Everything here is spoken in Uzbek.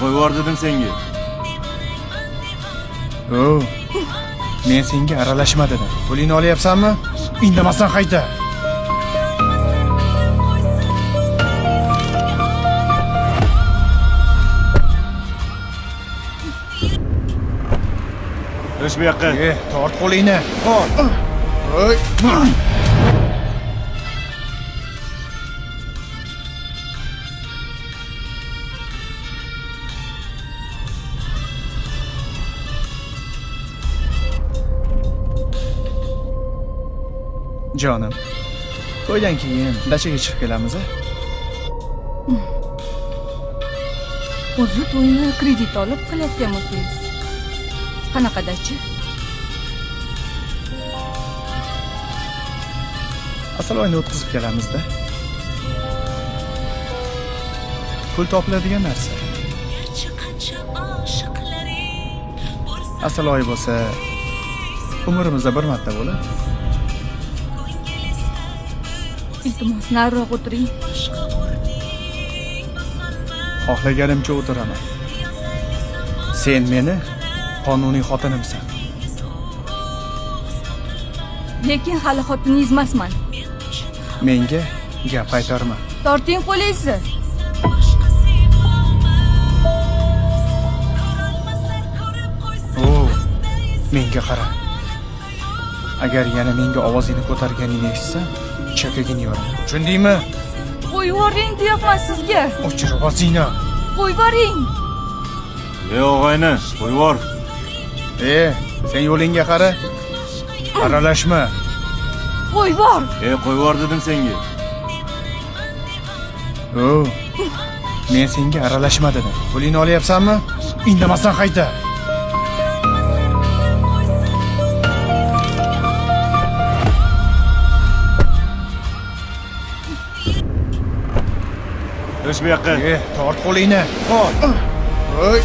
Qo'yvor dedim senga. Men senga aralashma dedim. Pulingni olyapsanmi? Indamasdan qayta. O'sh bu yoqqa. Tort qo'lingni. Voy. Jonim, to'ydan keyin dachaga chiqib kelamiz-a? O'zi to'yni kredit olib qilayotganmisiz? Qanaqa dacha? Asal oyni o'tkazib kelamiz-da. Pul topiladigan narsa. Asal oy bo'lsa, umrimizda bir marta bo'ladi. Iltimos, nariroq o'tiring. Xohlaganimcha o'tiraman. Sen meni qonuniy xotinimsan. Lekin hali xotiningiz emasman. Menga gap qaytarma. Torting qo'lingizni. Menga qara. Agar yana menga ovozingni ko'targaningni eshitsam, chakagini yoraman. Tushundingmi? Qo'yib yuboring deyapman sizga. O'chirib olsingni. Qo'yib yuboring. Og'ayni, qo'yvor. Sen yo'lingga qara. Aralashma. Qo'yib yubor. Qo'yvor dedim senga. Men senga aralashma dedim. Pulingni olyapsanmi? Indamasdan qayta. O'sh bu yoqqa. Tort qo'lingni. Voy.